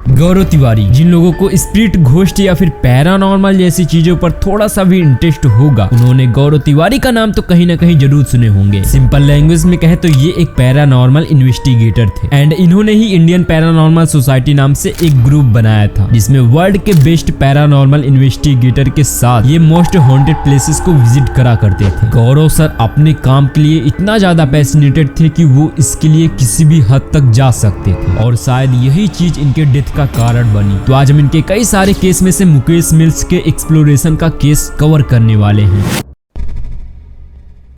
गौरव तिवारी, जिन लोगों को spirit, ghost या फिर पैरानॉर्मल जैसी चीजों पर थोड़ा सा भी इंटरेस्ट होगा, उन्होंने गौरव तिवारी का नाम तो कहीं ना कहीं जरूर सुने होंगे। सिंपल लैंग्वेज में कहे तो ये एक पैरानॉर्मल इन्वेस्टिगेटर थे एंड इन्होंने ही इंडियन पैरानॉर्मल सोसाइटी नाम से एक ग्रुप बनाया था, जिसमें वर्ल्ड के बेस्ट पैरानॉर्मल इन्वेस्टिगेटर के साथ ये मोस्ट हॉन्टेड प्लेसेस को विजिट करा करते थे। गौरव सर अपने काम के लिए इतना ज्यादा पैशनेटेड थे कि वो इसके लिए किसी भी हद तक जा सकते थे और शायद यही चीज इनके डेथ का कारण बनी। तो आज हम इनके कई सारे केस में से मुकेश मिल्स के एक्सप्लोरेशन का केस कवर करने वाले हैं।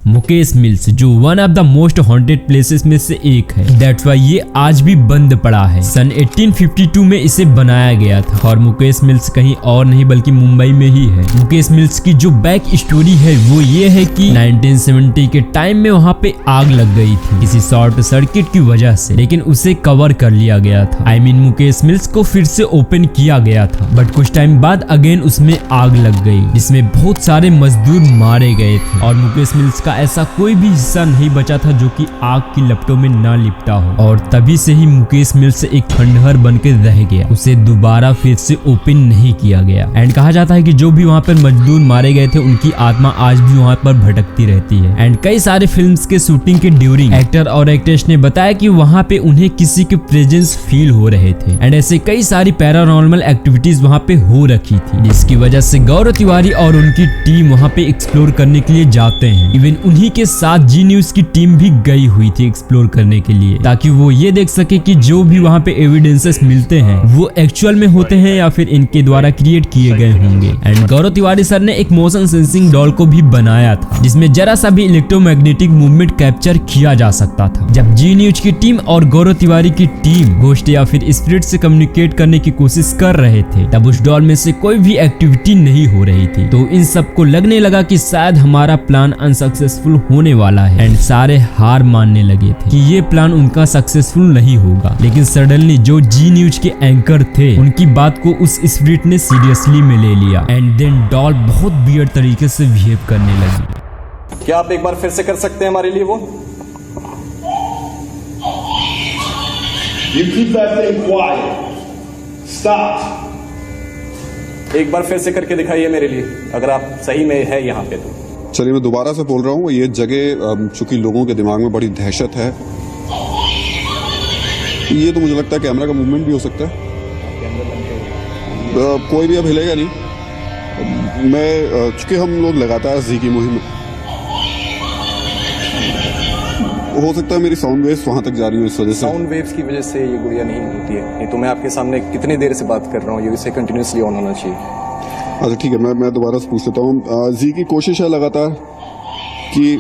मुकेश मिल्स जो one of the most haunted places में से एक है, दैट्स व्हाई ये आज भी बंद पड़ा है। सन 1852 में इसे बनाया गया था और मुकेश मिल्स कहीं और नहीं बल्कि मुंबई में ही है। मुकेश मिल्स की जो बैक स्टोरी है वो ये है कि 1970 के टाइम में वहाँ पे आग लग गई थी किसी शॉर्ट सर्किट की वजह से, लेकिन उसे कवर कर लिया गया था। मुकेश मिल्स को फिर से ओपन किया गया था, बट कुछ टाइम बाद अगेन उसमें आग लग गई, जिसमें बहुत सारे मजदूर मारे गए थे और मुकेश मिल्स का ऐसा कोई भी हिस्सा नहीं बचा था जो कि आग की लपटों में ना लिपटा हो। और तभी से ही मुकेश मिल्स एक खंडहर बन के रह गया, उसे दोबारा फिर से ओपन नहीं किया गया। एंड कहा जाता है कि जो भी वहाँ पर मजदूर मारे गए थे उनकी आत्मा आज भी वहाँ पर भटकती रहती है। एंड कई सारे फिल्म्स के शूटिंग के ड्यूरिंग एक्टर और एक्ट्रेस ने बताया कि वहाँ पे उन्हें किसी के प्रेजेंस फील हो रहे थे एंड ऐसे कई सारी पैरानॉर्मल एक्टिविटीज वहाँ पे हो रखी थी, जिसकी वजह से गौरव तिवारी और उनकी टीम वहाँ पे एक्सप्लोर करने के लिए जाते हैं। इवन उन्हीं के साथ जी न्यूज की टीम भी गई हुई थी एक्सप्लोर करने के लिए, ताकि वो ये देख सके कि जो भी वहाँ पे एविडेंसेस मिलते हैं वो एक्चुअल में होते हैं या फिर इनके द्वारा क्रिएट किए गए होंगे। एंड गौरव तिवारी सर ने एक मोशन सेंसिंग डॉल को भी बनाया था, जिसमें जरा सा भी इलेक्ट्रोमैग्नेटिक मूवमेंट कैप्चर किया जा सकता था। जब जी न्यूज की टीम और गौरव तिवारी की टीम घोस्ट या फिर स्पिरिट से कम्युनिकेट करने की कोशिश कर रहे थे, तब उस डॉल में से कोई भी एक्टिविटी नहीं हो रही थी। तो इन सबको लगने लगा कि शायद हमारा प्लान अनसक्सेसफुल होने वाला है एंड सारे हार मानने लगे थे कि ये प्लान उनका सक्सेसफुल नहीं होगा। लेकिन सडनली जो जी न्यूज के एंकर थे उनकी बात को उस स्पिरिट ने सीरियसली में ले लिया एंड देन डॉल बहुत वियर्ड तरीके से बिहेव करने लगी। क्या आप एक बार फिर से कर सकते हैं हमारे लिए वो? You keep that thing quiet. Stop. एक बार फिर से करके दिखाइए मेरे लिए, अगर आप सही में है यहाँ पे तो। चलिए मैं दोबारा से बोल रहा हूँ, ये जगह चूंकि लोगों के दिमाग में बड़ी दहशत है, ये तो मुझे लगता है कैमरा का मूवमेंट भी हो सकता है। कोई भी अब हिलेगा नहीं। मैं चूंकि हम लोग लगातार जी की मुहिम, हो सकता है मेरी साउंड वेव्स वहां तक जा रही हो इस वजह से। साउंड वेव्स की वजह से ये गुड़िया नहीं होती है, नहीं तो मैं आपके सामने कितनी देर से बात कर रहा हूँ, ये इसे कंटिन्यूसली ऑन होना चाहिए। अच्छा ठीक है, मैं दोबारा से पूछ लेता हूँ। जी की कोशिश है लगातार कि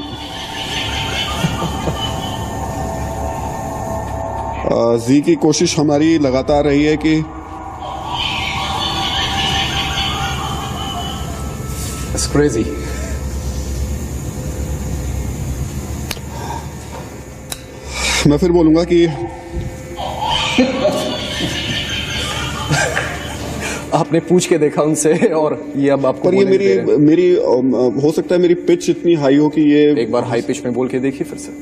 जी की कोशिश हमारी लगातार रही है कि It's crazy. मैं फिर बोलूंगा कि आपने पूछ के देखा उनसे और ये अब आपको पर ये मेरी हो सकता है मेरी पिच इतनी हाई हो कि ये एक बार हाई पिच में बोल के देखिए फिर से।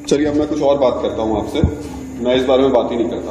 चलिए अब मैं कुछ और बात करता हूँ आपसे, मैं इस बारे में बात ही नहीं करता।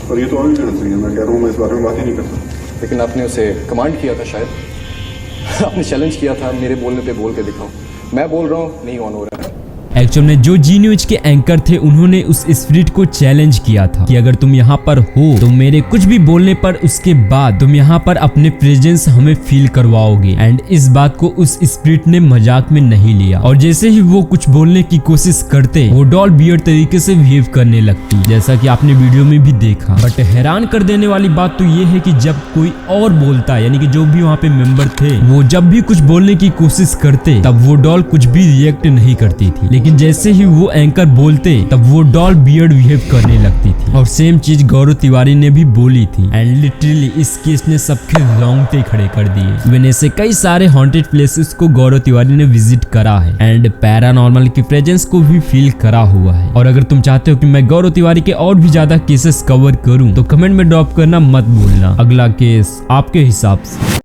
पर ये तो और भी कहना चाहिए, मैं कह रहा हूँ मैं इस बारे में बात ही नहीं करता। लेकिन आपने उसे कमांड किया था शायद आपने चैलेंज किया था मेरे बोलने पे बोल के दिखाओ। मैं बोल रहा हूँ नहीं ऑन हो रहा है। एक्चुअल में जो जी न्यूज के एंकर थे उन्होंने उस स्पिरिट को चैलेंज किया था कि अगर तुम यहाँ पर हो तो मेरे कुछ भी बोलने पर उसके बाद तुम यहाँ पर अपने प्रेजेंस हमें फील करवाओगे। एंड इस बात को उस स्पिरिट ने मजाक में नहीं लिया और जैसे ही वो कुछ बोलने की कोशिश करते वो डॉल वियर्ड तरीके से बिहेव करने लगती, जैसा कि आपने वीडियो में भी देखा। बट हैरान कर देने वाली बात तो ये है कि जब कोई और बोलता, यानी कि जो भी वहाँ पे मेंबर थे, वो जब भी कुछ बोलने की कोशिश करते तब वो डॉल कुछ भी रिएक्ट नहीं करती थी। लेकिन जैसे ही वो एंकर बोलते तब वो डॉल बियर्ड बिहेव करने लगती थी। और सेम चीज गौरव तिवारी ने भी बोली थी एंड लिटरली इस केस ने सबके रोंगटे खड़े कर दिए। इवन ऐसे कई सारे हॉन्टेड प्लेसेस को गौरव तिवारी ने विजिट करा है एंड पैरानॉर्मल की प्रेजेंस को भी फील करा हुआ है। और अगर तुम चाहते हो कि मैं गौरव तिवारी के और भी ज्यादा केसेस कवर करूं तो कमेंट में ड्रॉप करना मत भूलना। अगला केस आपके हिसाब से।